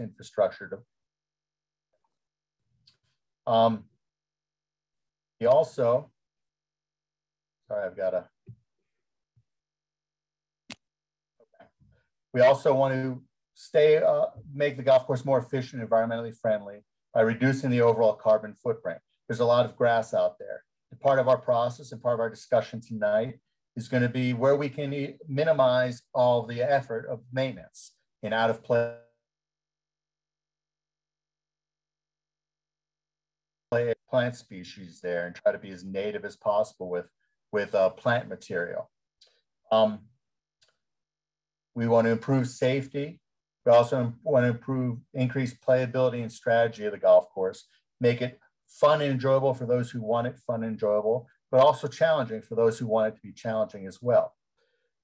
infrastructure. He also, sorry, I've got a, okay. We also want to make the golf course more efficient, environmentally friendly by reducing the overall carbon footprint. There's a lot of grass out there. And part of our process and part of our discussion tonight is going to be where we can minimize all the effort of maintenance and out of play plant species there and try to be as native as possible with plant material. We want to improve safety. We also want to increase playability and strategy of the golf course, make it fun and enjoyable for those who want it fun and enjoyable, but also challenging for those who want it to be challenging as well.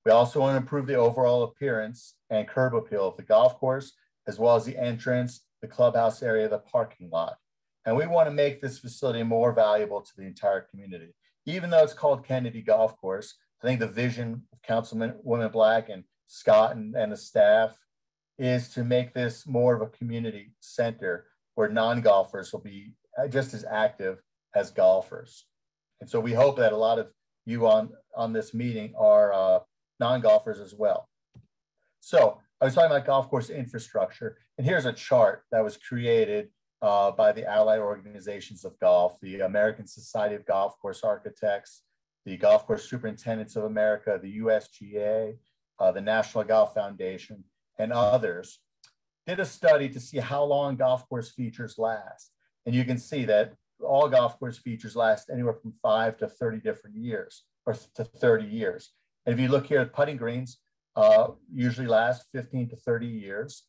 We also want to improve the overall appearance and curb appeal of the golf course, as well as the entrance, the clubhouse area, the parking lot. And we want to make this facility more valuable to the entire community. Even though it's called Kennedy Golf Course, I think the vision of Councilwoman Black and Scott and the staff is to make this more of a community center where non-golfers will be just as active as golfers. And so we hope that a lot of you on this meeting are non-golfers as well. So I was talking about golf course infrastructure, and here's a chart that was created by the Allied Organizations of Golf, the American Society of Golf Course Architects, the Golf Course Superintendents of America, the USGA, the National Golf Foundation, and others, did a study to see how long golf course features last. And you can see that all golf course features last anywhere from 5 to 30 different years, or to 30 years. And if you look here at putting greens, usually last 15 to 30 years.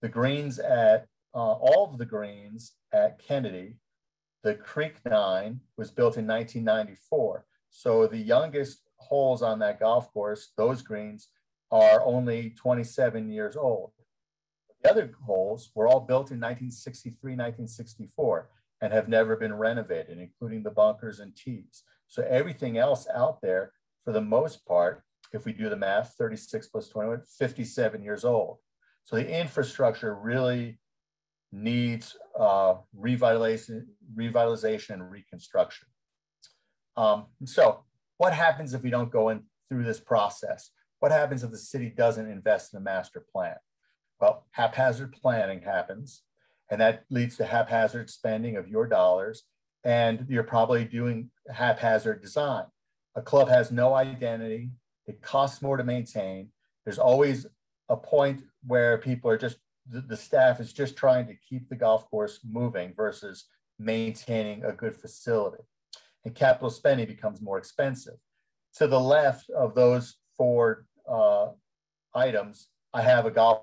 The greens at, all of the greens at Kennedy, the Creek 9 was built in 1994. So the youngest holes on that golf course, those greens, are only 27 years old. The other holes were all built in 1963, 1964, and have never been renovated, including the bunkers and tees. So everything else out there, for the most part, if we do the math, 36 plus 21, 57 years old. So the infrastructure really needs revitalization and reconstruction. So what happens if we don't go in through this process? What happens if the city doesn't invest in a master plan? Well, haphazard planning happens, and that leads to haphazard spending of your dollars, and you're probably doing haphazard design. A club has no identity. It costs more to maintain. There's always a point where people are just, the staff is just trying to keep the golf course moving versus maintaining a good facility. And capital spending becomes more expensive. To the left of those four items, I have a golf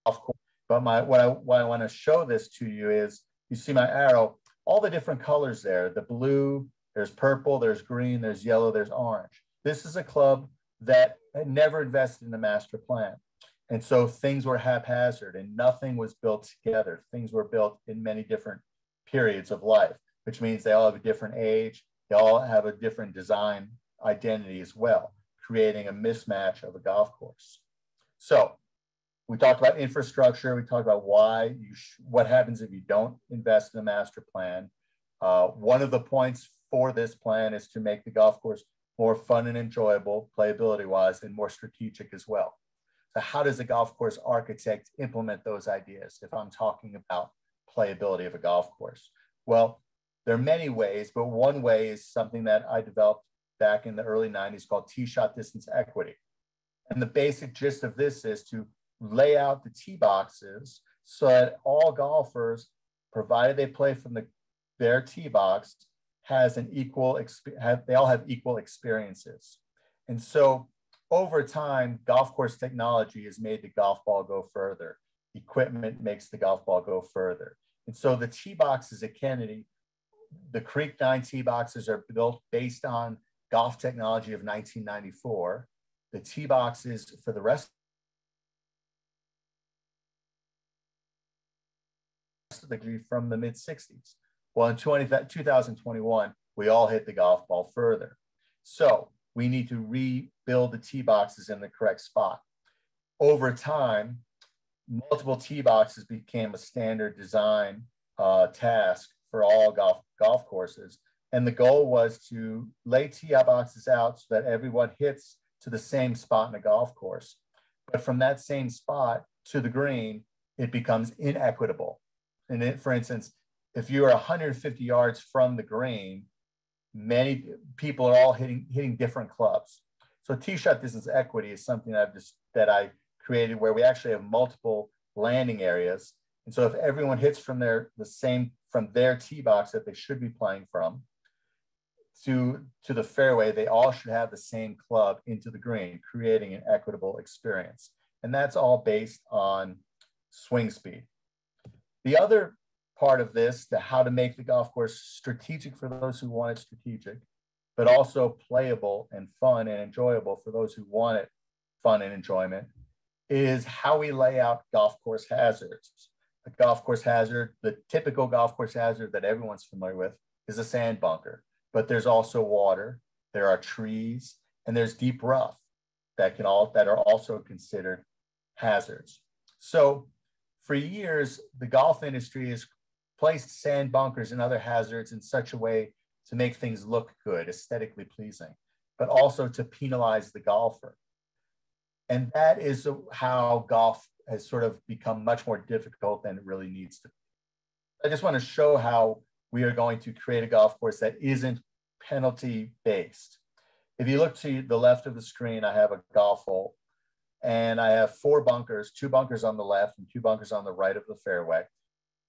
course. But what I want to show this to you is, you see my arrow, all the different colors there, the blue, there's purple, there's green, there's yellow, there's orange. This is a club that had never invested in a master plan. And so things were haphazard and nothing was built together. Things were built in many different periods of life, which means they all have a different age. They all have a different design identity as well, creating a mismatch of a golf course. So we talked about infrastructure. We talked about why what happens if you don't invest in a master plan. One of the points for this plan is to make the golf course more fun and enjoyable, playability-wise, and more strategic as well. So how does a golf course architect implement those ideas if I'm talking about playability of a golf course? Well, there are many ways, but one way is something that I developed back in the early 90s called tee shot distance equity. And the basic gist of this is to lay out the tee boxes so that all golfers, provided they play from their tee box, has an equal, they all have equal experiences. And so over time, golf course technology has made the golf ball go further. Equipment makes the golf ball go further. And so the tee boxes at Kennedy, the Creek 9 tee boxes are built based on golf technology of 1994. The tee boxes for the rest of the from the mid 60s. Well, in 2021, we all hit the golf ball further. So we need to build the tee boxes in the correct spot. Over time, multiple tee boxes became a standard design task for all golf courses. And the goal was to lay tee boxes out so that everyone hits to the same spot in a golf course. But from that same spot to the green, it becomes inequitable. And for instance, if you are 150 yards from the green, many people are all hitting different clubs. So tee shot distance equity is something that I created where we actually have multiple landing areas. And so if everyone hits from their tee box that they should be playing from to the fairway, they all should have the same club into the green, creating an equitable experience. And that's all based on swing speed. The other part of this, how to make the golf course strategic for those who want it strategic, but also playable and fun and enjoyable for those who want it fun and enjoyment, is how we lay out golf course hazards. A golf course hazard, the typical golf course hazard that everyone's familiar with, is a sand bunker. But there's also water, there are trees, and there's deep rough that are also considered hazards. So for years, the golf industry has placed sand bunkers and other hazards in such a way to make things look good, aesthetically pleasing, but also to penalize the golfer. And that is how golf has sort of become much more difficult than it really needs to be. I just want to show how we are going to create a golf course that isn't penalty based. If you look to the left of the screen, I have a golf hole and I have 4 bunkers, 2 bunkers on the left and 2 bunkers on the right of the fairway.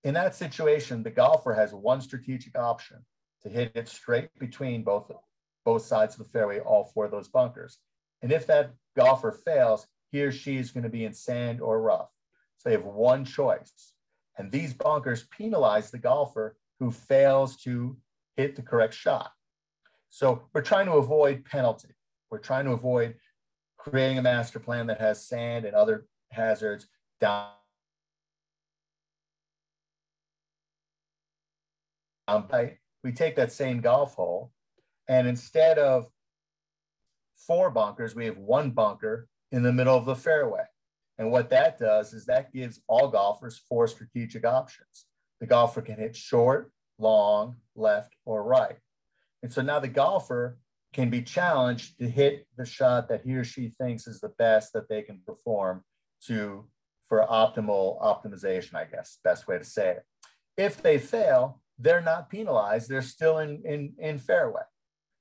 In that situation, the golfer has one strategic option to hit it straight between both sides of the fairway, all 4 of those bunkers. And if that golfer fails, he or she is going to be in sand or rough. So they have one choice. And these bunkers penalize the golfer who fails to hit the correct shot. So we're trying to avoid penalty. We're trying to avoid creating a master plan that has sand and other hazards down. We take that same golf hole, and instead of 4 bunkers, we have 1 bunker in the middle of the fairway. And what that does is that gives all golfers 4 strategic options. The golfer can hit short, long, left, or right. And so now the golfer can be challenged to hit the shot that he or she thinks is the best that they can perform for optimal optimization, I guess, best way to say it. If they fail, they're not penalized. They're still in fairway.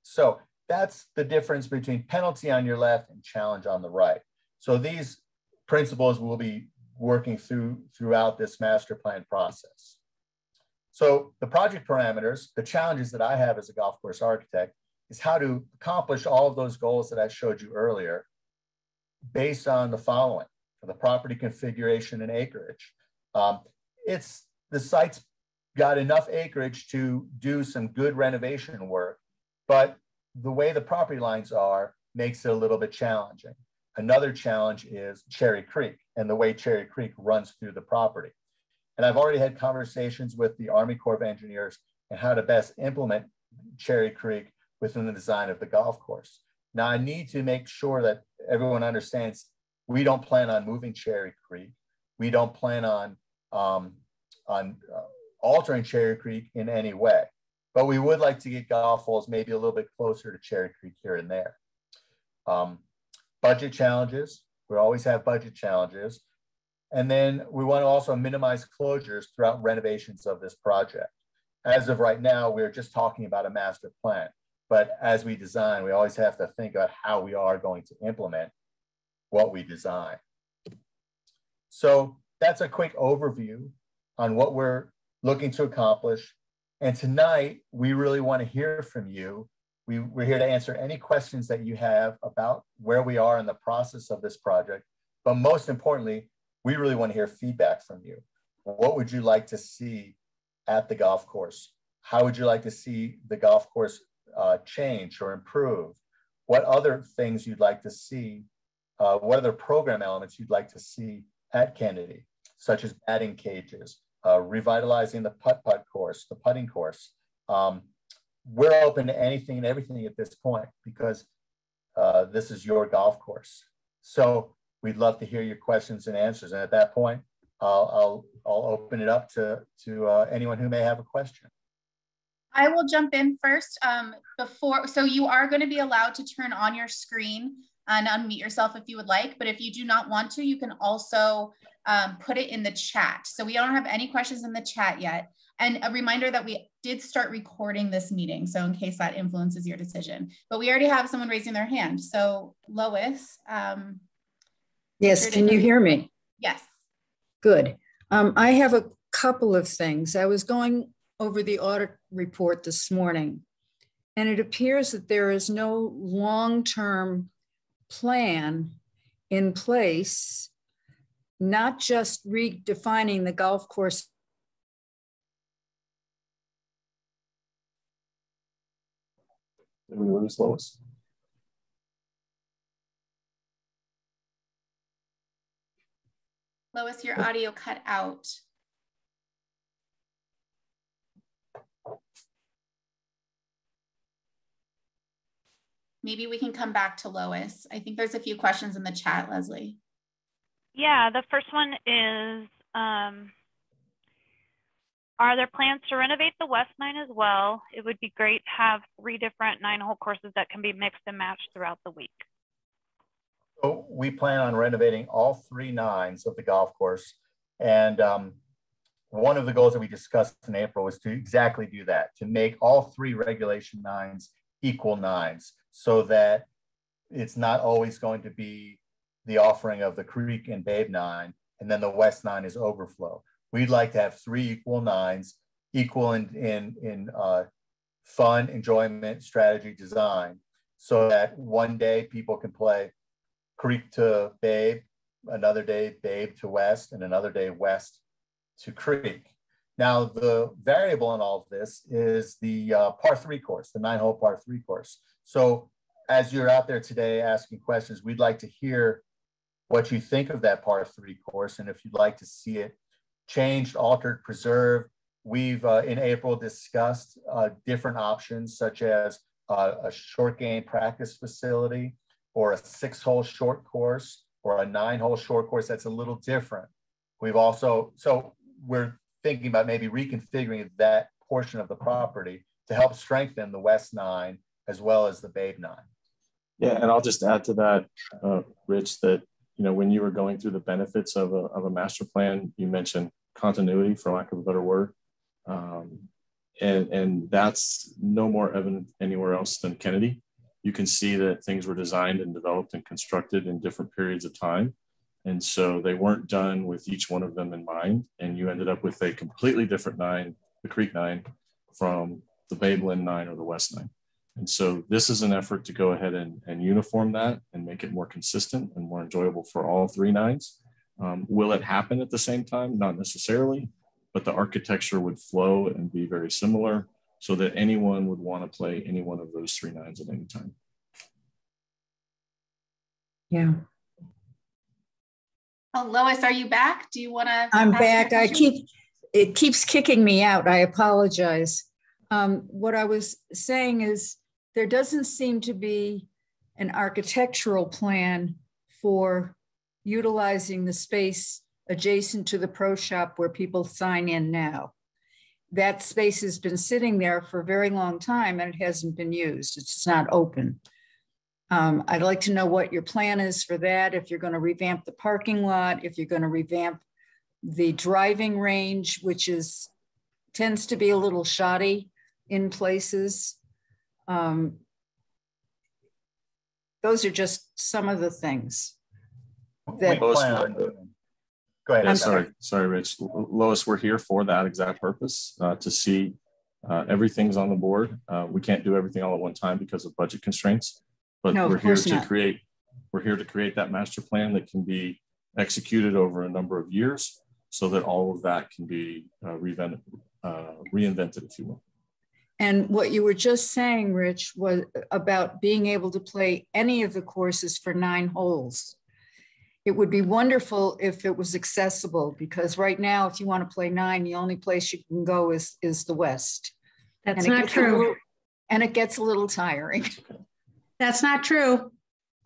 So that's the difference between penalty on your left and challenge on the right. So these principles will be working throughout this master plan process. So the project parameters, the challenges that I have as a golf course architect is how to accomplish all of those goals that I showed you earlier based on the following: the property configuration and acreage. The site's got enough acreage to do some good renovation work, but the way the property lines are makes it a little bit challenging. Another challenge is Cherry Creek and the way Cherry Creek runs through the property. And I've already had conversations with the Army Corps of Engineers and how to best implement Cherry Creek within the design of the golf course. Now, I need to make sure that everyone understands we don't plan on moving Cherry Creek. We don't plan on altering Cherry Creek in any way, but we would like to get golf holes maybe a little bit closer to Cherry Creek here and there. Budget challenges, we always have budget challenges. And then we want to also minimize closures throughout renovations of this project. As of right now, we're just talking about a master plan, but as we design, we always have to think about how we are going to implement what we design. So that's a quick overview on what we're looking to accomplish. And tonight, we really want to hear from you. We're here to answer any questions that you have about where we are in the process of this project. But most importantly, we really want to hear feedback from you. What would you like to see at the golf course? How would you like to see the golf course change or improve? What other things you'd like to see? What other program elements you'd like to see at Kennedy, such as batting cages, revitalizing the putt-putt course, the putting course. We're open to anything and everything at this point because this is your golf course. So we'd love to hear your questions and answers. And at that point, I'll open it up to anyone who may have a question. I will jump in first. So you are going to be allowed to turn on your screen and unmute yourself if you would like, but if you do not want to, you can also put it in the chat. So we don't have any questions in the chat yet. And a reminder that we did start recording this meeting, so in case that influences your decision. But we already have someone raising their hand. So Lois. Yes, can you hear me? Yes. Good. I have a couple of things. I was going over the audit report this morning, and it appears that there is no long-term plan in place, not just redefining the golf course. Did we lose Lois? Lois, your audio cut out. Maybe we can come back to Lois. I think there's a few questions in the chat, Leslie. Yeah, the first one is, are there plans to renovate the West 9 as well? It would be great to have 3 different 9-hole courses that can be mixed and matched throughout the week. So we plan on renovating all 3 9s of the golf course. And one of the goals that we discussed in April was to exactly do that, to make all 3 regulation 9s equal 9s, so that it's not always going to be the offering of the Creek and Babe 9, and then the West 9 is overflow. We'd like to have 3 equal 9s, equal in fun, enjoyment, strategy, design, so that one day people can play Creek to Babe, another day Babe to West, and another day West to Creek. Now, the variable in all of this is the par 3 course, the 9-hole par 3 course. So as you're out there today asking questions, we'd like to hear what you think of that par 3 course, and if you'd like to see it changed, altered, preserved. We've in April discussed different options, such as a short game practice facility, or a 6-hole short course, or a 9-hole short course that's a little different. We've also, so we're thinking about maybe reconfiguring that portion of the property to help strengthen the West 9 as well as the Babe 9. Yeah, and I'll just add to that, Rich, that when you were going through the benefits of a master plan, you mentioned continuity, for lack of a better word, and that's no more evident anywhere else than Kennedy. You can see that things were designed and developed and constructed in different periods of time. And so they weren't done with each one of them in mind. And you ended up with a completely different 9, the Creek 9, from the Babeland 9 or the West 9. And so this is an effort to go ahead and uniform that and make it more consistent and more enjoyable for all 3 9s. Will it happen at the same time? Not necessarily, but the architecture would flow and be very similar, so that anyone would want to play any one of those 3 9s at any time. Yeah. Oh, Lois, are you back? Do you want to? I'm back. It keeps kicking me out. I apologize. What I was saying is there doesn't seem to be an architectural plan for utilizing the space adjacent to the pro shop where people sign in now. That space has been sitting there for a very long time and it hasn't been used. It's just not open. I'd like to know what your plan is for that, if you're going to revamp the parking lot, if you're going to revamp the driving range, which tends to be a little shoddy in places. Those are just some of the things that Go ahead. Yeah, sorry, Rich. Lois, we're here for that exact purpose, to see everything's on the board. We can't do everything all at one time because of budget constraints, but we're here to create that master plan that can be executed over a number of years, so that all of that can be reinvented, if you will. And what you were just saying, Rich, was about being able to play any of the courses for 9 holes. It would be wonderful if it was accessible, because right now, if you want to play 9, the only place you can go is the West. That's not true. And it gets a little tiring. That's not true.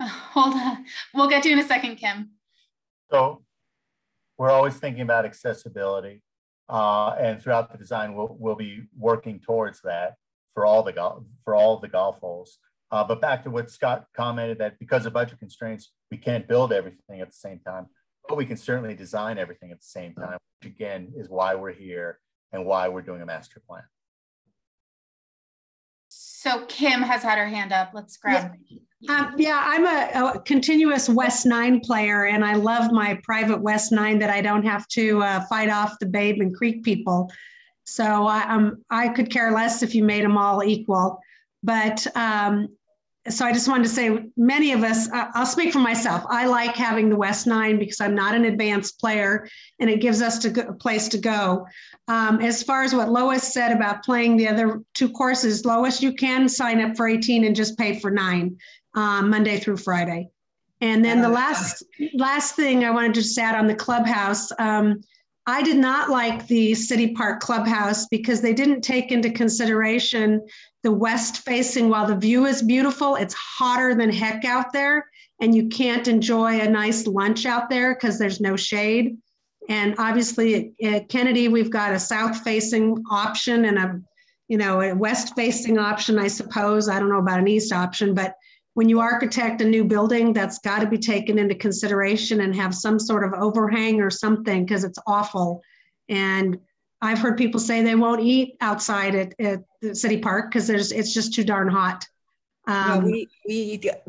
Hold on. We'll get to you in a second, Kim. So we're always thinking about accessibility, and throughout the design, we'll be working towards that for all the golf holes. But back to what Scott commented, that because of budget constraints, we can't build everything at the same time, but we can certainly design everything at the same time, which again is why we're here and why we're doing a master plan. So Kim has had her hand up. Let's grab. Yeah, I'm a continuous West 9 player, and I love my private West 9 that I don't have to fight off the Babe and Creek people. So I could care less if you made them all equal. But so I just wanted to say, many of us, I'll speak for myself. I like having the West 9 because I'm not an advanced player, and it gives us a place to go. As far as what Lois said about playing the other 2 courses, Lois, you can sign up for 18 and just pay for 9, Monday through Friday. And then the last thing I wanted to just add on the clubhouse, I did not like the City Park clubhouse because they didn't take into consideration the west facing. While the view is beautiful, it's hotter than heck out there, and you can't enjoy a nice lunch out there because there's no shade. And obviously at Kennedy, we've got a south facing option and a west facing option, I suppose. I don't know about an east option, but when you architect a new building, that's got to be taken into consideration and have some sort of overhang or something, because it's awful. And I've heard people say they won't eat outside at the City Park because it's just too darn hot. No, we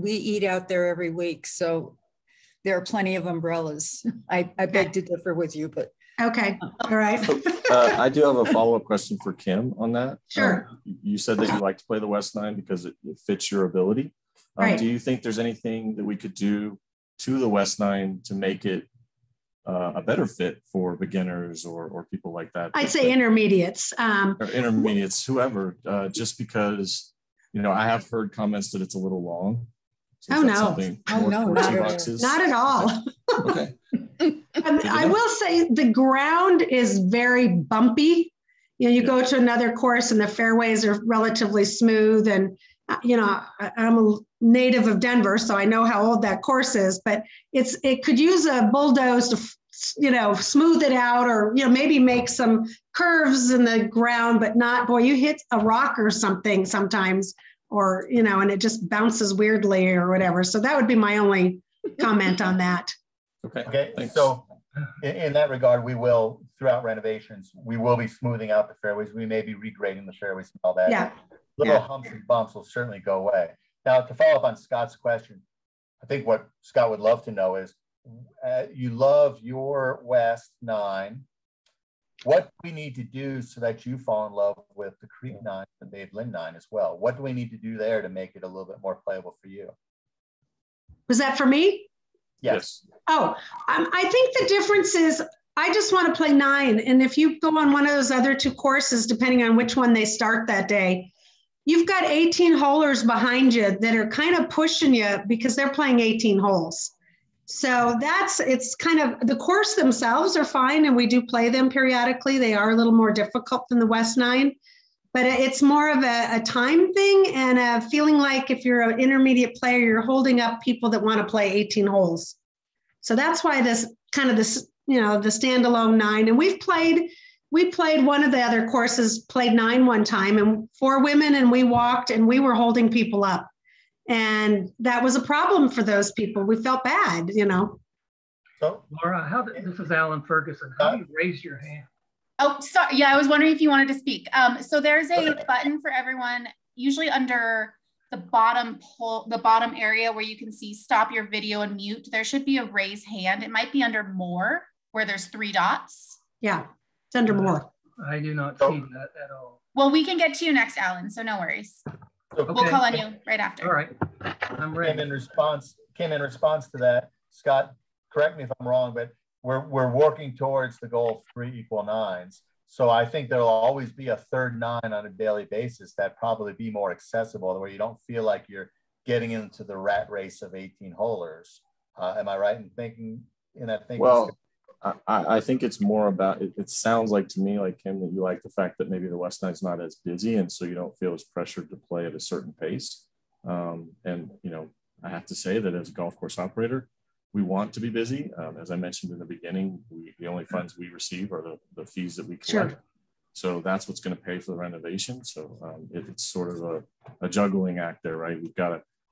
eat out there every week, so there are plenty of umbrellas. I beg to differ with you, but okay, all right. I do have a follow-up question for Kim on that. Sure. You said that you like to play the West 9 because it fits your ability. Right. Do you think there's anything that we could do to the West 9 to make it a better fit for beginners or people like that? I'd say intermediates. Or intermediates, whoever, just because, I have heard comments that it's a little long. So oh, no. Not at all. Okay. I will say the ground is very bumpy. You go to another course and the fairways are relatively smooth, and I'm a native of Denver, so I know how old that course is, but it could use a bulldoze to, smooth it out, or, maybe make some curves in the ground, but not, boy, you hit a rock or something sometimes, or, and it just bounces weirdly or whatever. So that would be my only comment on that. Okay. Thanks. So in that regard, we will, throughout renovations, we will be smoothing out the fairways. We may be regrading the fairways and all that. Yeah. Little humps and bumps will certainly go away. Now, to follow up on Scott's question, I think what Scott would love to know is, you love your West 9. What do we need to do so that you fall in love with the Creek 9 and the Babe Lynn 9 as well? What do we need to do there to make it a little bit more playable for you? Was that for me? Yes. Oh, I think the difference is I just want to play 9. And if you go on one of those other 2 courses, depending on which one they start that day, you've got 18 holers behind you that are kind of pushing you because they're playing 18 holes. So it's kind of, the course themselves are fine, and we do play them periodically. They are a little more difficult than the West 9, but it's more of a time thing and a feeling like if you're an intermediate player, you're holding up people that want to play 18 holes. So that's why this kind of this, the standalone 9. And we played one of the other courses, played 9 one time, and 4 women, and we walked and we were holding people up. And that was a problem for those people. We felt bad, So, Laura, this is Alan Ferguson. How do you raise your hand? Oh, sorry. Yeah, I was wondering if you wanted to speak. So there's a button for everyone, usually under the bottom area where you can see stop your video and mute. There should be a raise hand. It might be under more, where there's 3 dots. Yeah, it's under more. I do not see that at all. Well, we can get to you next, Alan, so no worries. Okay. We'll call on you right after. All right, I'm ready. In response to that, Scott, correct me if I'm wrong, but we're working towards the goal of 3 equal 9s. So I think there'll always be a third 9 on a daily basis that probably be more accessible, where you don't feel like you're getting into the rat race of 18 holers. Am I right in thinking in that thinking? Well, I think it's more about, it sounds like to me, like Kim, that you like the fact that maybe the West 9's not as busy, and so you don't feel as pressured to play at a certain pace. And, I have to say that as a golf course operator, we want to be busy. As I mentioned in the beginning, the only funds we receive are the fees that we collect. Sure. So that's what's going to pay for the renovation. So it's sort of a juggling act there, right?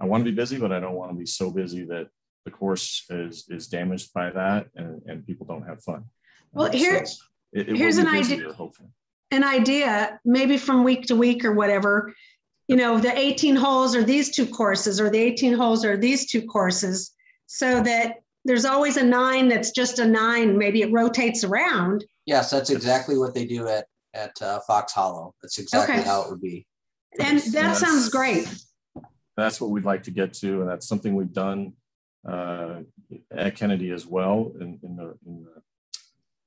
I want to be busy, but I don't want to be so busy that the course is damaged by that and people don't have fun. Well, here's an idea. Hopefully. An idea, maybe from week to week or whatever, the 18 holes are these two courses, or the 18 holes are these two courses, so that there's always a 9 that's just a 9. Maybe it rotates around. Yes, that's exactly what they do at Fox Hollow. That's exactly how it would be. And that sounds great. That's what we'd like to get to, and that's something we've done at Kennedy as well in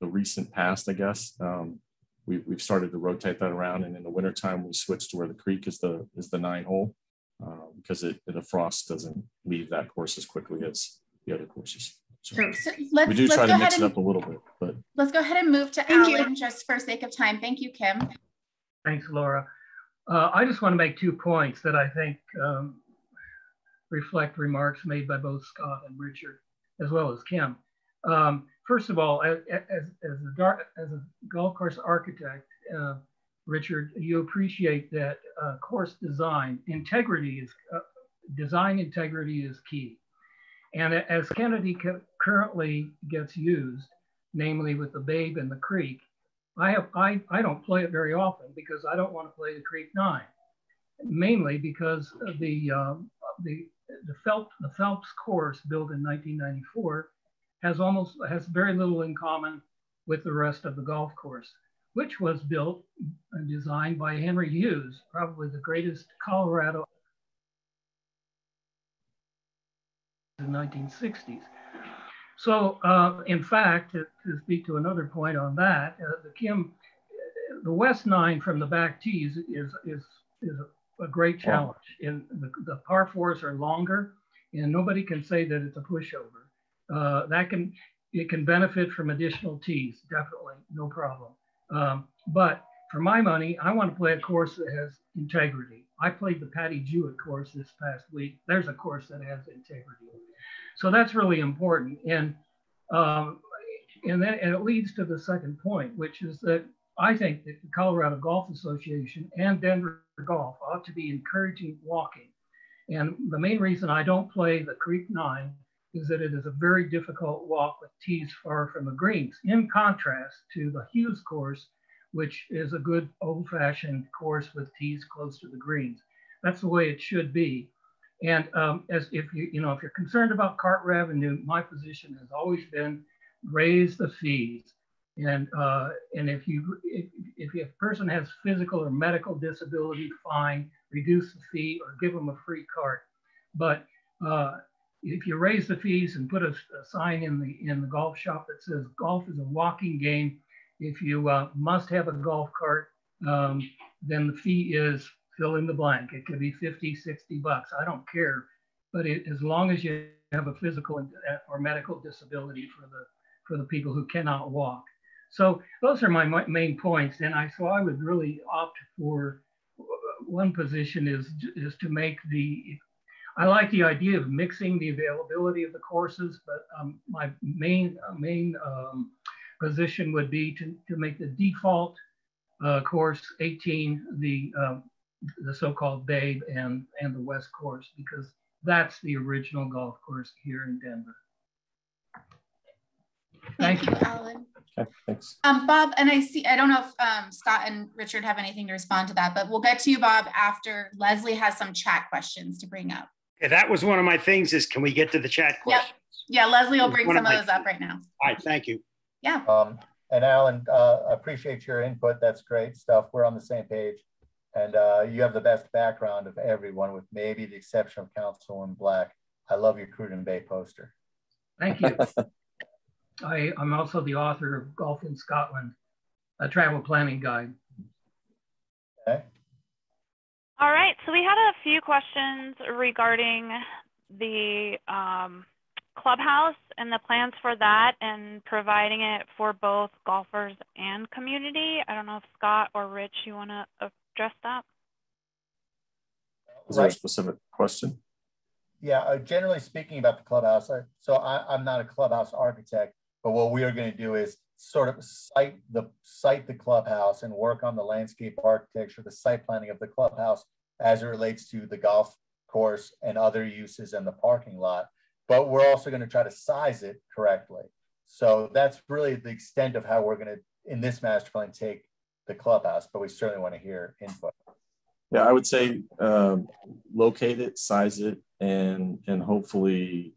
the recent past, I guess. We've started to rotate that around, and in the wintertime we switch to where the creek is the 9 hole because the frost doesn't leave that course as quickly as the other courses. So we do try to mix it up a little bit, but let's go ahead and move to Alan just for sake of time. Thank you, Kim. Thanks, Laura. I just want to make 2 points that I think reflect remarks made by both Scott and Richard, as well as Kim. First of all, as a golf course architect, Richard, you appreciate that course design integrity is key. And as Kennedy currently gets used, namely with the Babe and the Creek, I don't play it very often because I don't want to play the Creek 9, mainly because the Phelps course built in 1994 has very little in common with the rest of the golf course, which was built and designed by Henry Hughes, probably the greatest Colorado in the 1960s. So in fact, to speak to another point on that, the West 9 from the back tees is a great challenge. And the par 4s are longer, and nobody can say that it's a pushover. It can benefit from additional tees, definitely, no problem. But for my money, I want to play a course that has integrity. I played the Patty Jewett course this past week. There's a course that has integrity. So that's really important. And it leads to the second point, which is that I think that the Colorado Golf Association and Denver Golf ought to be encouraging walking. And the main reason I don't play the Creek 9 is that it is a very difficult walk with tees far from the greens, in contrast to the Hughes course, which is a good old-fashioned course with tees close to the greens. That's the way it should be. And if you're concerned about cart revenue, my position has always been raise the fees. And if a person has physical or medical disability, fine, reduce the fee or give them a free cart. But if you raise the fees and put a sign in the golf shop that says golf is a walking game, if you must have a golf cart, then the fee is fill in the blank. It could be 50, 60 bucks. I don't care. But as long as you have a physical or medical disability for the people who cannot walk. So those are my main points. And so I would really opt for one position is to make I like the idea of mixing the availability of the courses, but my main position would be to make the default course 18 the so-called Babe and the West course, because that's the original golf course here in Denver. Thank you, Alan. Okay, thanks. Bob, and I don't know if Scott and Richard have anything to respond to that, but we'll get to you, Bob, after Leslie has some chat questions to bring up. Yeah, that was one of my things is, can we get to the chat questions? Yep. Yeah, Leslie will bring some of those up right now. All right, thank you. Yeah. And Alan, appreciate your input. That's great stuff. We're on the same page. And you have the best background of everyone, with maybe the exception of Councilwoman Black. I love your Cruden Bay poster. Thank you. I'm also the author of Golf in Scotland, a travel planning guide. Okay. All right, so we had a few questions regarding the clubhouse and the plans for that and providing it for both golfers and community. I don't know if Scott or Rich, you want to address that? Is there a specific question? Generally speaking about the clubhouse, I'm not a clubhouse architect, but what we are going to do is sort of site the clubhouse and work on the landscape architecture, the site planning of the clubhouse as it relates to the golf course and other uses in the parking lot. But we're also going to try to size it correctly. So that's really the extent of how we're going to, in this master plan, take the clubhouse, but we certainly want to hear input. Yeah, I would say locate it, size it, and hopefully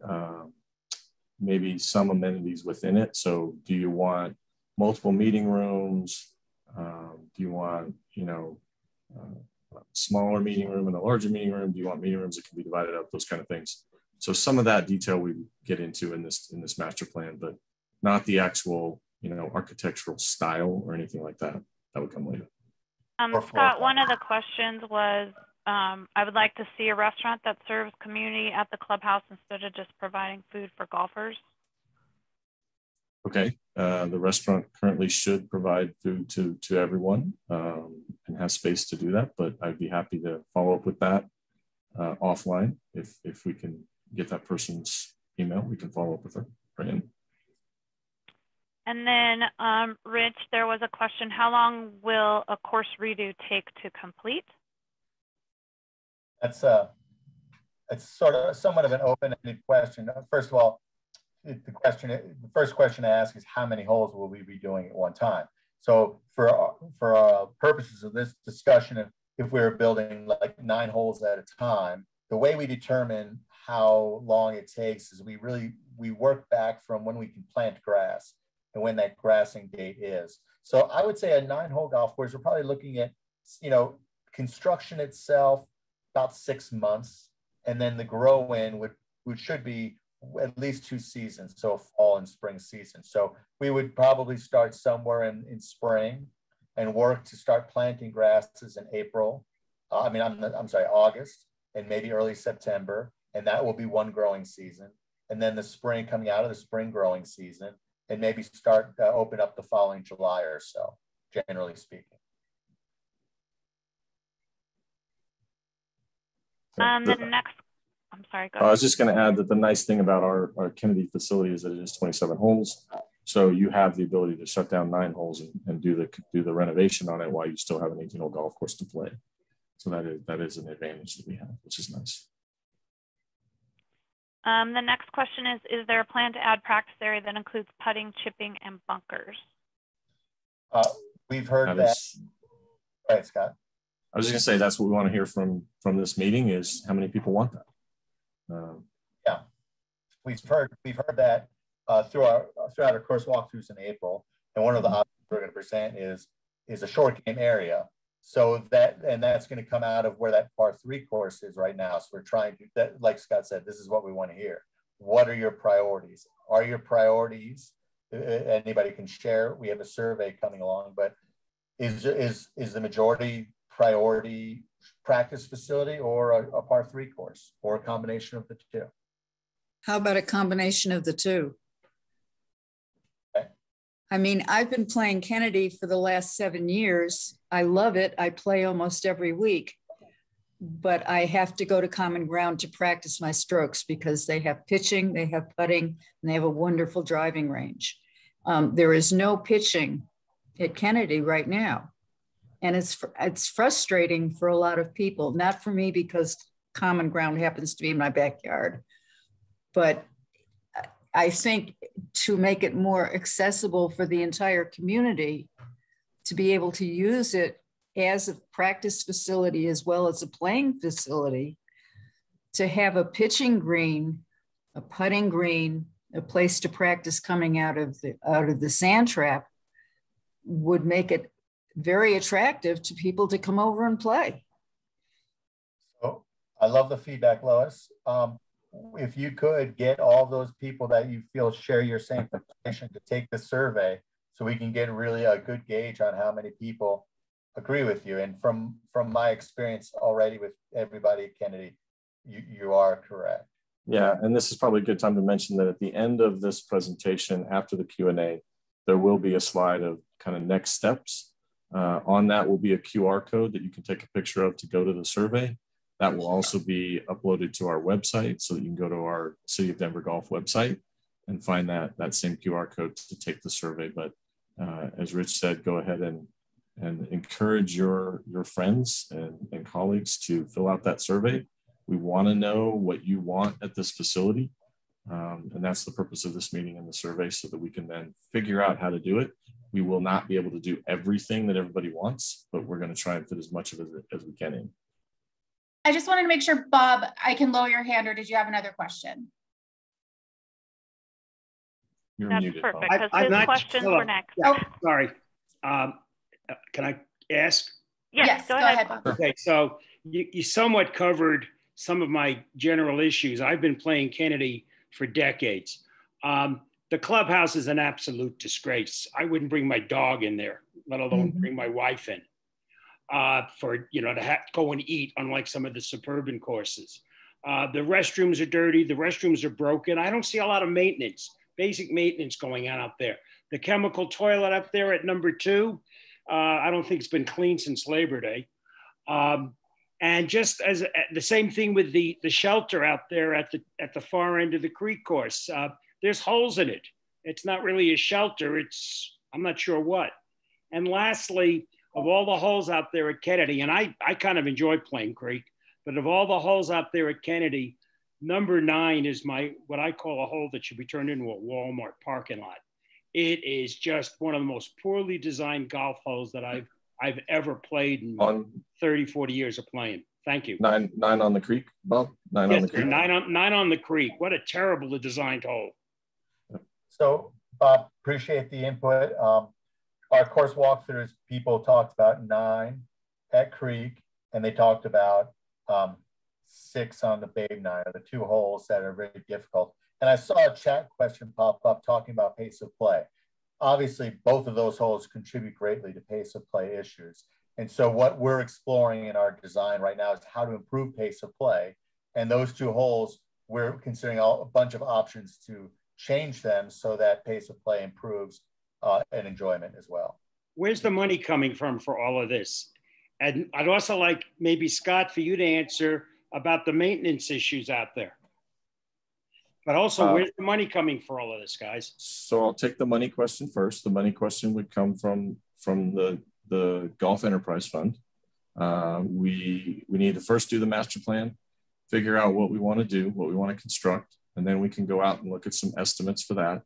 maybe some amenities within it. So do you want multiple meeting rooms? Do you want, a smaller meeting room and a larger meeting room? Do you want meeting rooms that can be divided up? Those kind of things. So some of that detail we get into in this master plan, but not the actual, architectural style or anything like that. That would come later. Scott, one of the questions was, I would like to see a restaurant that serves community at the clubhouse instead of just providing food for golfers. Okay, the restaurant currently should provide food to everyone and has space to do that, but I'd be happy to follow up with that offline. If we can get that person's email, we can follow up with her. Right. And then, Rich, there was a question, how long will a course redo take to complete? It's sort of somewhat of an open-ended question. First of all, the first question to ask is how many holes will we be doing at one time? So for purposes of this discussion, if we're building like 9 holes at a time, the way we determine how long it takes is we work back from when we can plant grass and when that grassing date is. So I would say a 9-hole golf course, we're probably looking at, construction itself about 6 months, and then the grow in should be at least 2 seasons, so fall and spring season. So we would probably start somewhere in spring and work to start planting grasses in April. August and maybe early September, and that will be one growing season. And then the spring, coming out of the spring growing season, and maybe start open up the following July or so, generally speaking. I'm sorry, go ahead. I was just going to add that the nice thing about our Kennedy facility is that it is 27 holes. So you have the ability to shut down 9 holes and do the renovation on it while you still have an 18-hole golf course to play. So that is an advantage that we have, which is nice. The next question is there a plan to add practice area that includes putting, chipping, and bunkers? We've heard that. All right, Scott. I was just going to say that's what we want to hear from this meeting is how many people want that. Yeah, we've heard that throughout our course walkthroughs in April, and one of the options we're going to present is a short game area. So that's going to come out of where that par 3 course is right now. So we're trying to, that, like Scott said, this is what we want to hear. What are your priorities? Are your priorities, anybody can share, we have a survey coming along, but is the majority priority practice facility or a par 3 course or a combination of the two? How about a combination of the two? Okay. I mean, I've been playing Kennedy for the last 7 years. I love it. I play almost every week, but I have to go to Common Ground to practice my strokes because they have pitching, they have putting, and they have a wonderful driving range. There is no pitching at Kennedy right now. And it's frustrating for a lot of people, not for me because Common Ground happens to be in my backyard, but I think to make it more accessible for the entire community to be able to use it as a practice facility as well as a playing facility, to have a pitching green, a putting green, a place to practice coming out of the sand trap would make it very attractive to people to come over and play. So I love the feedback, Lois. If you could get all those people that you feel share your same information to take the survey so we can get really a good gauge on how many people agree with you. And from my experience already with everybody at Kennedy, you are correct. Yeah, and this is probably a good time to mention that at the end of this presentation, after the Q&A, there will be a slide of kind of next steps. On that will be a QR code that you can take a picture of to go to the survey. That will also be uploaded to our website, so that you can go to our City of Denver Golf website and find that same QR code to take the survey. But as Rich said, go ahead and encourage your friends and colleagues to fill out that survey. We want to know what you want at this facility. And that's the purpose of this meeting and the survey, so that we can then figure out how to do it. We will not be able to do everything that everybody wants, but we're going to try and fit as much of it as we can in. I just wanted to make sure, Bob, I can lower your hand, or did you have another question? You're That's muted, perfect, Bob. because his questions were next. Yeah, sorry. Can I ask? Yes, go ahead, Bob. Okay, so you somewhat covered some of my general issues. I've been playing Kennedy for decades. The clubhouse is an absolute disgrace. I wouldn't bring my dog in there, let alone bring my wife in for, to go and eat, unlike some of the suburban courses. The restrooms are dirty. The restrooms are broken. I don't see a lot of maintenance, basic maintenance going on out there. The chemical toilet up there at number 2, I don't think it's been cleaned since Labor Day. And just as the same thing with the shelter out there at the far end of the creek course, there's holes in it. It's not really a shelter. I'm not sure what. And lastly, of all the holes out there at Kennedy, and I kind of enjoy playing creek, but of all the holes out there at Kennedy, number 9 is what I call a hole that should be turned into a Walmart parking lot. It is just one of the most poorly designed golf holes that I've ever played in 30, 40 years of playing. Thank you. Nine on the creek, Bob? Nine on the creek? Nine on the creek. What a terribly designed hole. So, Bob, appreciate the input. Our course walkthroughs, people talked about 9 at Creek, and they talked about 6 on the Babe 9, or the 2 holes that are very difficult. And I saw a chat question pop up talking about pace of play. Obviously, both of those holes contribute greatly to pace of play issues. And so what we're exploring in our design right now is how to improve pace of play. And those 2 holes, we're considering a bunch of options to change them so that pace of play improves and enjoyment as well. Where's the money coming from for all of this? And I'd also like maybe, Scott, for you to answer about the maintenance issues out there. But also, where's the money coming for all of this, guys? So I'll take the money question first. The money question would come from the Golf Enterprise Fund. We need to first do the master plan, figure out what we want to do, what we want to construct, and then we can go out and look at some estimates for that.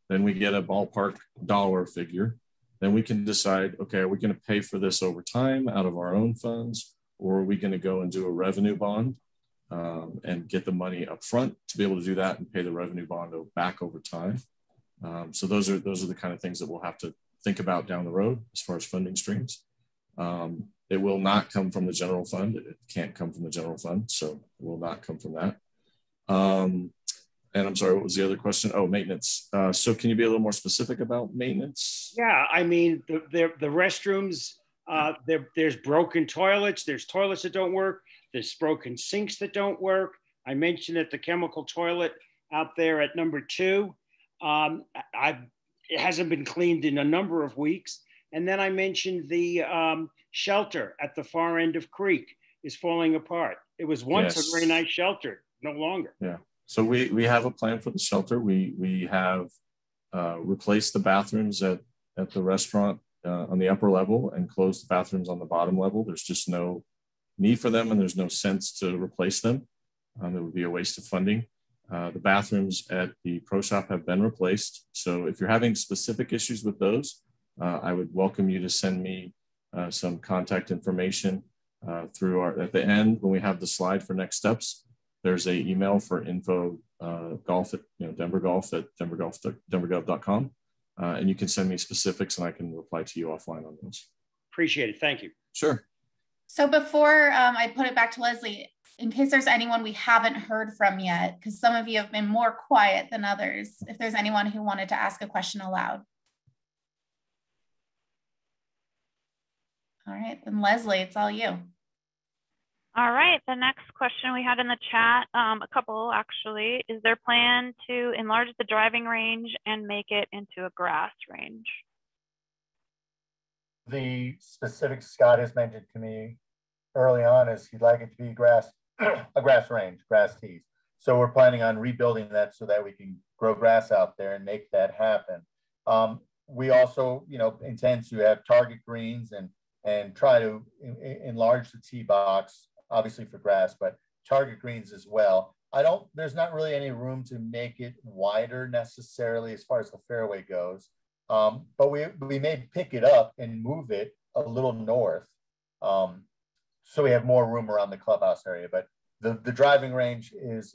Then we get a ballpark dollar figure. Then we can decide, okay, are we going to pay for this over time out of our own funds, or are we going to go and do a revenue bond and get the money up front to be able to do that and pay the revenue bond back over time? So those are the kind of things that we'll have to think about down the road as far as funding streams. It will not come from the general fund. It can't come from the general fund, so it will not come from that. And I'm sorry, what was the other question? Oh, maintenance. So can you be a little more specific about maintenance? Yeah, I mean, the restrooms, there's broken toilets. There's toilets that don't work. There's broken sinks that don't work. I mentioned that the chemical toilet out there at number 2, it hasn't been cleaned in a number of weeks. And then I mentioned the shelter at the far end of Creek is falling apart. It was once a very nice shelter, no longer. Yeah. So we have a plan for the shelter. We have replaced the bathrooms at the restaurant on the upper level and closed the bathrooms on the bottom level. There's just no need for them, and there's no sense to replace them. It would be a waste of funding. The bathrooms at the pro shop have been replaced. So if you're having specific issues with those, I would welcome you to send me some contact information through at the end when we have the slide for next steps. There's an email for info golf at denvergolf at denvergov.com, and you can send me specifics and I can reply to you offline on those. Appreciate it. Thank you. Sure. So before I put it back to Leslie, in case there's anyone we haven't heard from yet, because some of you have been more quiet than others, if there's anyone who wanted to ask a question aloud. All right, then Leslie, it's all you. All right, the next question we had in the chat, a couple actually, is there plan to enlarge the driving range and make it into a grass range? The specifics Scott has mentioned to me early on is he'd like it to be grass, a grass range, grass tees. So we're planning on rebuilding that so that we can grow grass out there and make that happen. We also, intend to have target greens and try to enlarge the tee box, obviously for grass, but target greens as well. There's not really any room to make it wider necessarily as far as the fairway goes. But we may pick it up and move it a little north. So we have more room around the clubhouse area, but the driving range is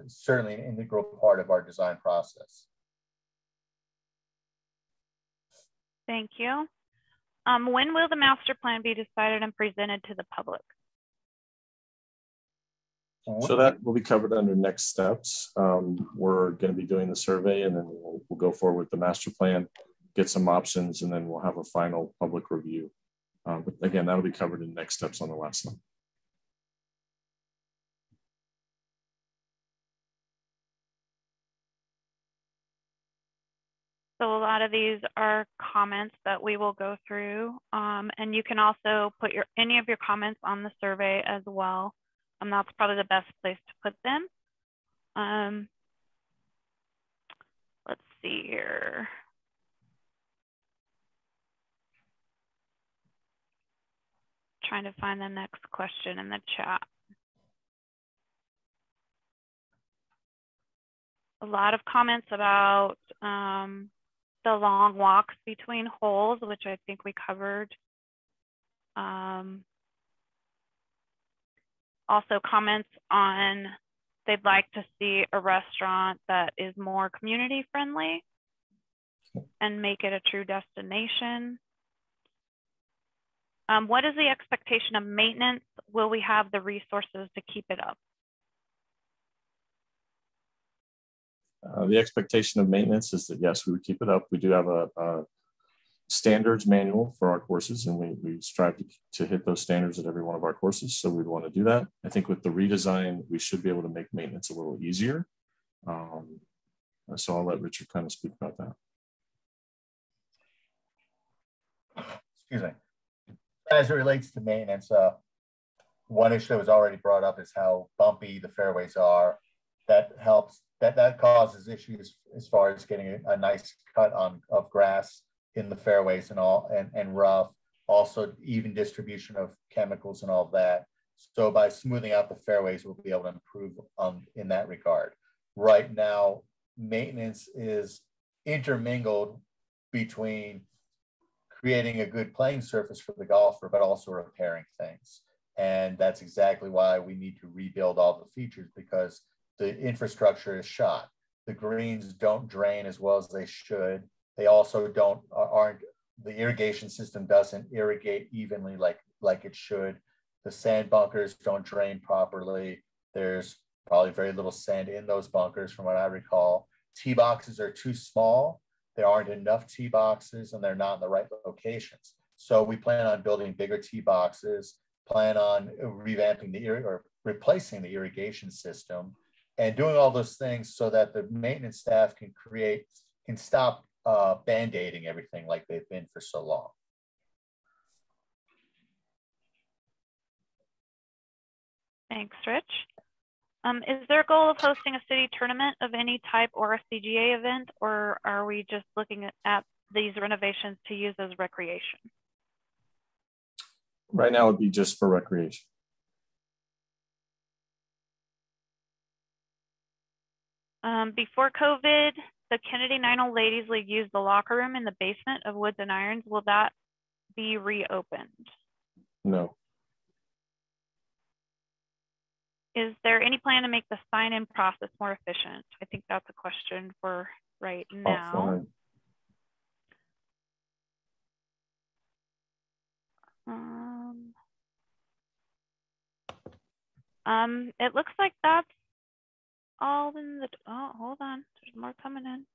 certainly an integral part of our design process. Thank you. When will the master plan be decided and presented to the public? So that will be covered under next steps. We're going to be doing the survey, and then we'll go forward with the master plan, get some options, and then we'll have a final public review. But again, that'll be covered in next steps on the last slide. So a lot of these are comments that we will go through, and you can also put any of your comments on the survey as well. That's probably the best place to put them. Let's see here. Trying to find the next question in the chat. A lot of comments about the long walks between holes, which I think we covered. Also comments on they'd like to see a restaurant that is more community friendly and make it a true destination. What is the expectation of maintenance? Will we have the resources to keep it up? The expectation of maintenance is that yes, we would keep it up. We do have a standards manual for our courses, and we strive to hit those standards at every one of our courses. So we'd want to do that. I think with the redesign, we should be able to make maintenance a little easier. So I'll let Richard kind of speak about that. Excuse me. As it relates to maintenance, one issue that was already brought up is how bumpy the fairways are. That helps. That causes issues as far as getting a nice cut of grass in the fairways and rough. Also, even distribution of chemicals and all of that. So by smoothing out the fairways, we'll be able to improve in that regard. Right now, maintenance is intermingled between creating a good playing surface for the golfer, but also repairing things. And that's exactly why we need to rebuild all the features, because the infrastructure is shot. The greens don't drain as well as they should. They also the irrigation system doesn't irrigate evenly like it should. The sand bunkers don't drain properly. There's probably very little sand in those bunkers from what I recall. Tee boxes are too small. There aren't enough tee boxes, and they're not in the right locations. So we plan on building bigger tee boxes, plan on revamping or replacing the irrigation system, and doing all those things so that the maintenance staff can stop band-aiding everything like they've been for so long. Thanks, Rich. Is there a goal of hosting a city tournament of any type or a CGA event, or are we just looking at these renovations to use as recreation? Right now, it'd be just for recreation. Before COVID, the Kennedy 9 Old Ladies League used the locker room in the basement of Woods and Irons. Will that be reopened? No. Is there any plan to make the sign-in process more efficient? I think that's a question for right now. It looks like that's all in the, oh, hold on, there's more coming in.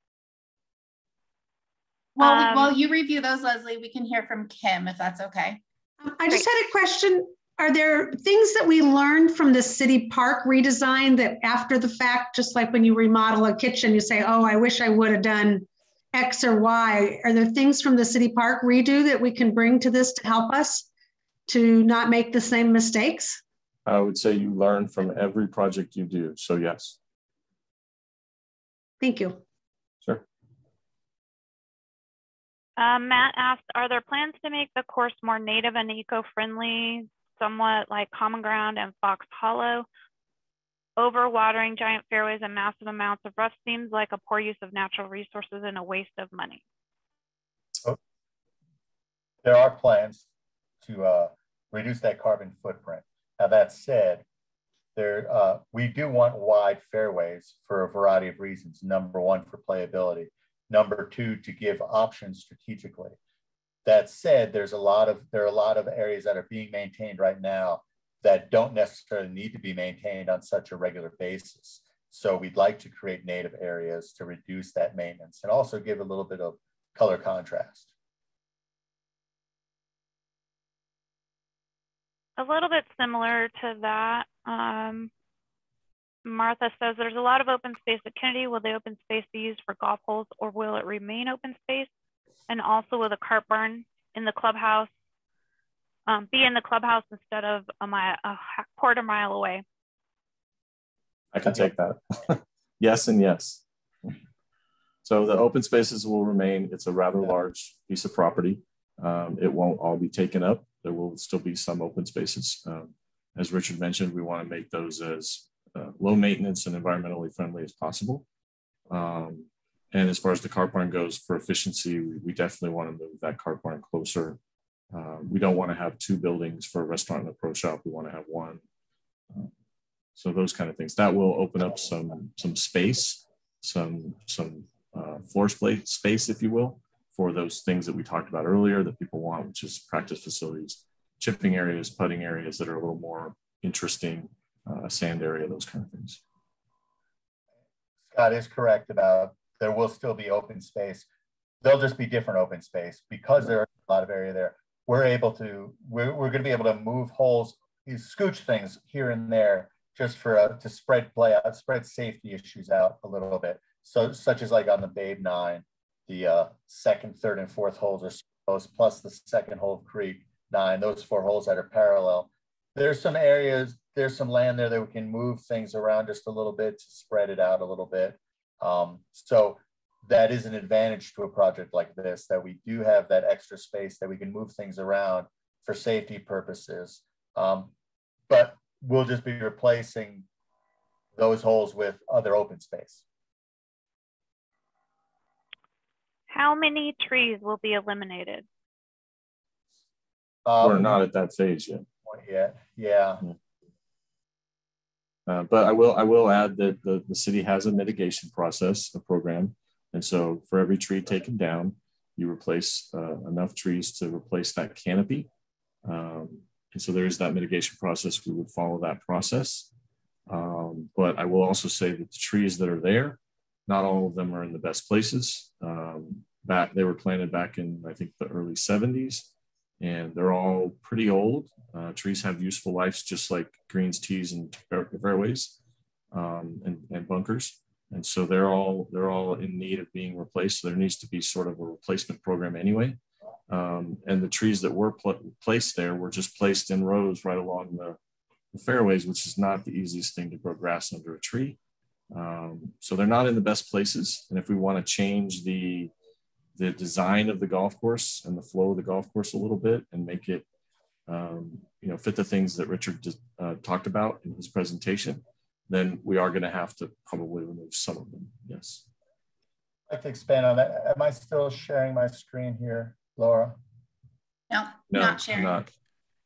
Well, while you review those, Leslie, we can hear from Kim, if that's okay. I just had a question. Are there things that we learned from the city park redesign that after the fact, just like when you remodel a kitchen, you say, oh, I wish I would have done X or Y. Are there things from the city park redo that we can bring to this to help us? to not make the same mistakes? I would say you learn from every project you do. So yes. Thank you. Sure. Matt asked, are there plans to make the course more native and eco-friendly, somewhat like Common Ground and Fox Hollow? Overwatering giant fairways and massive amounts of rough seems like a poor use of natural resources and a waste of money. There are plans to reduce that carbon footprint. Now that said, we do want wide fairways for a variety of reasons. Number one, for playability. Number two, to give options strategically. That said, there are a lot of areas that are being maintained right now that don't necessarily need to be maintained on such a regular basis. So we'd like to create native areas to reduce that maintenance and also give a little bit of color contrast. A little bit similar to that. Martha says there's a lot of open space at Kennedy. Will the open space be used for golf holes or will it remain open space? And also will the cart barn in the clubhouse be in the clubhouse instead of a quarter mile away? I can take that. Yes and yes. So the open spaces will remain. It's a rather large piece of property. It won't all be taken up. There will still be some open spaces. As Richard mentioned, we want to make those as low maintenance and environmentally friendly as possible. And as far as the cart barn goes, for efficiency, we definitely want to move that cart barn closer. We don't want to have two buildings for a restaurant and a pro shop. We want to have one. So those kind of things that will open up some space, some floor space, if you will, for those things that we talked about earlier that people want, which is practice facilities, chipping areas, putting areas that are a little more interesting, sand area, those kind of things. Scott is correct about there will still be open space. They'll just be different open space because there are a lot of area there. We're going to be able to move holes, scooch things here and there just for to spread safety issues out a little bit. So such as like on the Babe 9, the second, third, and fourth holes are close, plus the second hole of Creek 9, those 4 holes that are parallel. There's some areas, there's some land there that we can move things around just a little bit to spread it out a little bit. So that is an advantage to a project like this, that we do have that extra space that we can move things around for safety purposes. But we'll just be replacing those holes with other open space. How many trees will be eliminated? We're not at that phase yet. Yeah. But I will add that the city has a mitigation process, a program. And so for every tree taken down, you replace enough trees to replace that canopy. And so there is that mitigation process. We would follow that process. But I will also say that the trees that are there, not all of them are in the best places. They were planted back in, I think, the early 70s, and they're all pretty old. Trees have useful lives, just like greens, tees, and fairways and bunkers. And so they're all in need of being replaced. So there needs to be sort of a replacement program anyway. And the trees that were placed there were just placed in rows right along the fairways, which is not the easiest thing to grow grass under a tree. So they're not in the best places. And if we want to change the design of the golf course and the flow of the golf course a little bit and make it fit the things that Richard just talked about in his presentation, then we are going to have to probably remove some of them. Yes. I'd like to expand on that. Am I still sharing my screen here, Laura? No, not sharing. Not.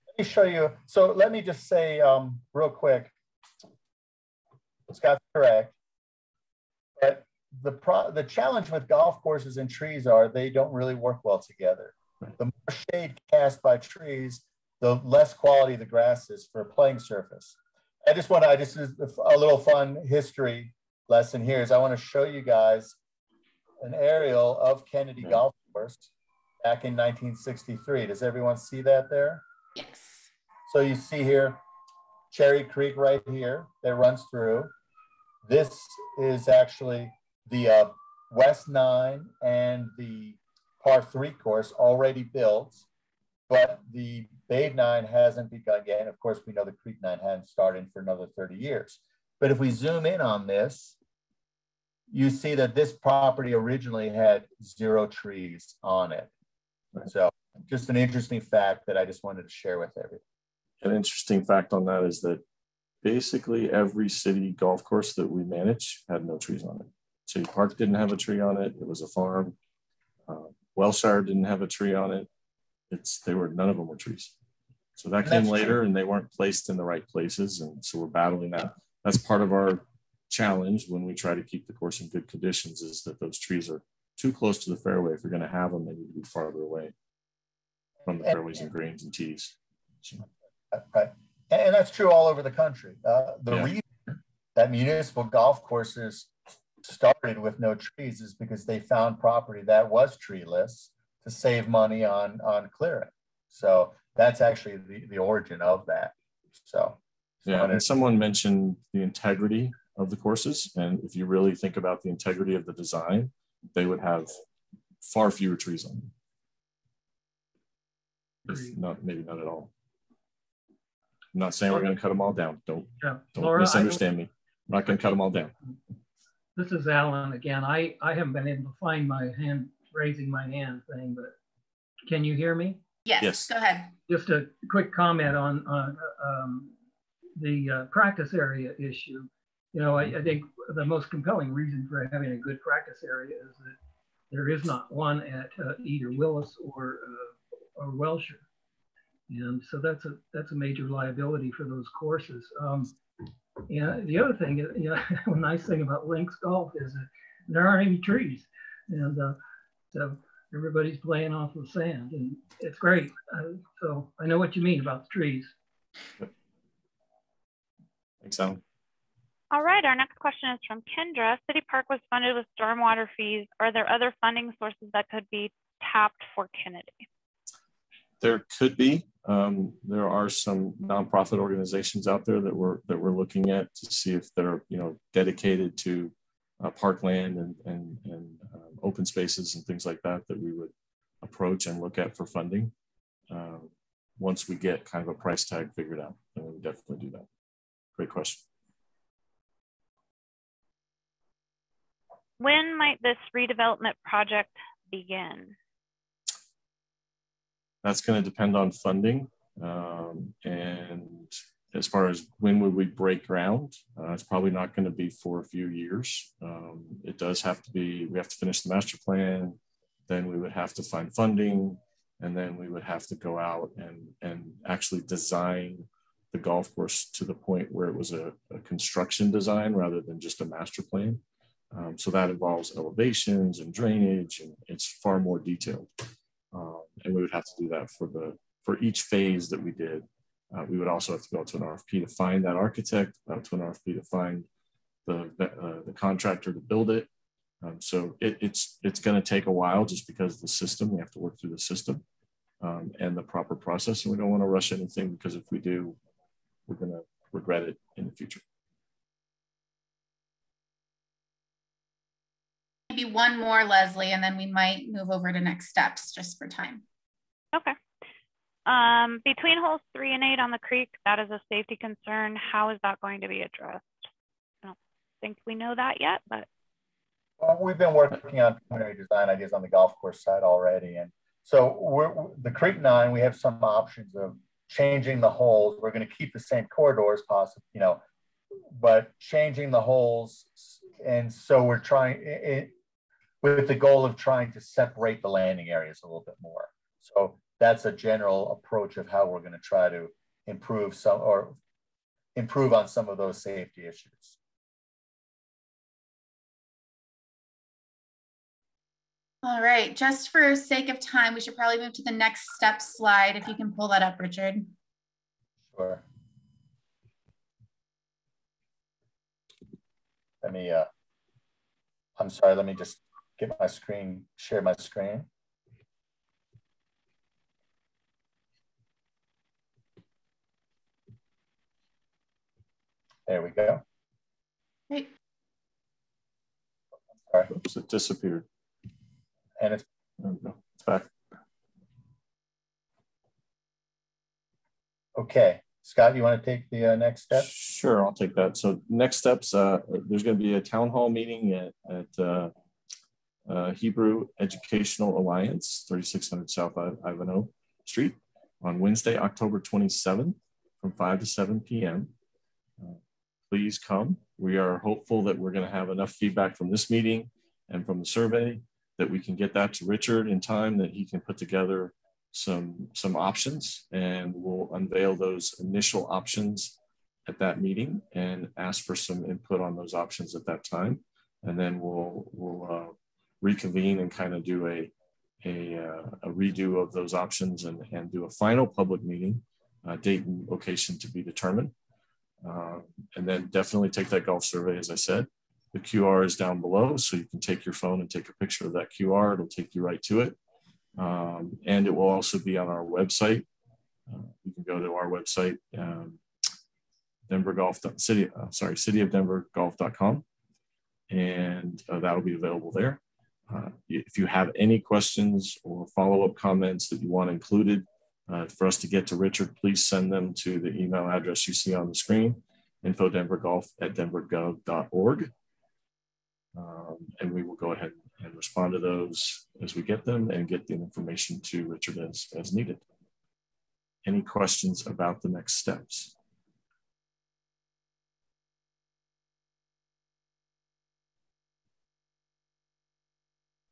Let me show you. So let me just say real quick, Scott's correct, but the challenge with golf courses and trees are they don't really work well together. The more shade cast by trees, the less quality the grass is for a playing surface. This is a little fun history lesson here is I want to show you guys an aerial of Kennedy Golf Course back in 1963. Does everyone see that there? Yes. So you see here, Cherry Creek right here that runs through. This is actually the West 9 and the par 3 course already built. but the Babe 9 hasn't begun yet. And of course, we know the Creek 9 hadn't started for another 30 years. But if we zoom in on this, you see that this property originally had 0 trees on it. So just an interesting fact that I just wanted to share with everyone. An interesting fact on that is that basically every city golf course that we manage had no trees on it. City Park didn't have a tree on it. It was a farm. Wellshire didn't have a tree on it. None of them were trees. So that came later, and they weren't placed in the right places. And so we're battling that. That's part of our challenge when we try to keep the course in good conditions, is that those trees are too close to the fairway. If you're going to have them, they need to be farther away from the fairways and greens and tees. So. Right. And that's true all over the country. The reason that municipal golf courses started with no trees is because they found property that was treeless to save money on clearing. So that's actually the origin of that. So yeah, and someone mentioned the integrity of the courses. And if you really think about the integrity of the design, they would have far fewer trees on them. If not, maybe not at all. I'm not saying we're going to cut them all down. Don't Laura, misunderstand me. I'm not going to cut them all down. This is Alan again. I haven't been able to find my raising my hand thing, but can you hear me? Yes. Go ahead. Just a quick comment on the practice area issue. You know, I think the most compelling reason for having a good practice area is that there is not one at either Willis or Wellshire. And so that's a major liability for those courses. Yeah, the other thing is, a nice thing about links golf is that there aren't any trees, and so everybody's playing off of sand, and it's great. So I know what you mean about the trees. Thanks, Alan. All right, our next question is from Kendra. City Park was funded with stormwater fees. Are there other funding sources that could be tapped for Kennedy? There could be. There are some nonprofit organizations out there that we're looking at to see if they're dedicated to parkland and open spaces and things like that we would approach and look at for funding. Once we get kind of a price tag figured out, then we would definitely do that. Great question. When might this redevelopment project begin? That's going to depend on funding. And as far as when would we break ground, it's probably not going to be for a few years. It does have to be, we have to finish the master plan, then we would have to find funding, and then we would have to go out and actually design the golf course to the point where it was a construction design rather than just a master plan. So that involves elevations and drainage, and it's far more detailed. And we would have to do that for each phase that we did. We would also have to go to an RFP to find that architect, to an RFP to find the contractor to build it. So it's going to take a while just because of the system. We have to work through the system and the proper process. And we don't want to rush anything, because if we do, we're going to regret it in the future. Maybe one more, Leslie, and then we might move over to next steps just for time. Okay. Between holes 3 and 8 on the creek, that is a safety concern. How is that going to be addressed? I don't think we know that yet, but. Well, we've been working on preliminary design ideas on the golf course side already. And so the Creek 9, we have some options of changing the holes. We're going to keep the same corridors possibly, but changing the holes. And so we're trying with the goal of trying to separate the landing areas a little bit more. So that's a general approach of how we're going to try to improve on some of those safety issues. All right, just for sake of time, we should probably move to the next step slide. If you can pull that up, Richard. Sure. Let me, I'm sorry, let me just get my screen, share my screen. There we go. Great. Sorry. Oops, it disappeared. And it's back. Okay, Scott, you want to take the next step? Sure, I'll take that. So next steps, there's going to be a town hall meeting at Hebrew Educational Alliance, 3600 South Ivanhoe Street on Wednesday, October 27th from 5 to 7 p.m. Please come. We are hopeful that we're going to have enough feedback from this meeting and from the survey that we can get that to Richard in time that he can put together some options, and we'll unveil those initial options at that meeting and ask for some input on those options at that time. And then we'll reconvene and kind of do a redo of those options and do a final public meeting, date and location to be determined. And then definitely take that golf survey, as I said. The QR is down below, so you can take your phone and take a picture of that QR. It'll take you right to it. And it will also be on our website. You can go to our website, cityofdenvergolf.com, and that'll be available there. If you have any questions or follow-up comments that you want included for us to get to Richard, please send them to the email address you see on the screen, info.denvergolf@denvergov.org. And we will go ahead and respond to those as we get them and get the information to Richard as needed. Any questions about the next steps?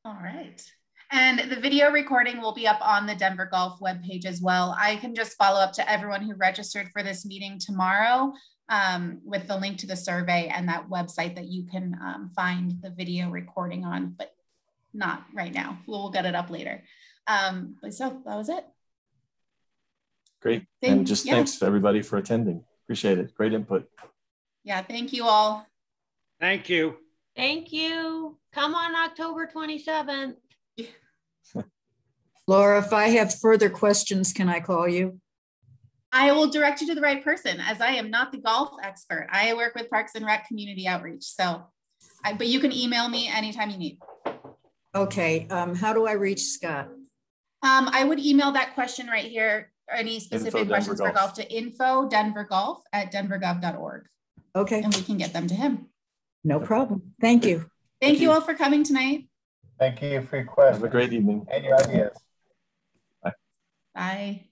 All right. And the video recording will be up on the Denver Golf webpage as well. I can just follow up to everyone who registered for this meeting tomorrow with the link to the survey and that website that you can find the video recording on, but not right now. We'll get it up later. But so that was it. Great. Thanks to everybody for attending. Appreciate it. Great input. Yeah, thank you all. Thank you. Thank you. Come on October 27th. Laura, if I have further questions, can I call you? I will direct you to the right person, as I am not the golf expert. I work with Parks and Rec Community Outreach. So, but you can email me anytime you need. Okay. How do I reach Scott? I would email that question right here, or any specific questions for golf, to info.denvergolf@denvergov.org. Okay. And we can get them to him. No problem. Thank you. Thank you all for coming tonight. Thank you for your questions. Have a great evening. And your ideas. Bye. Bye.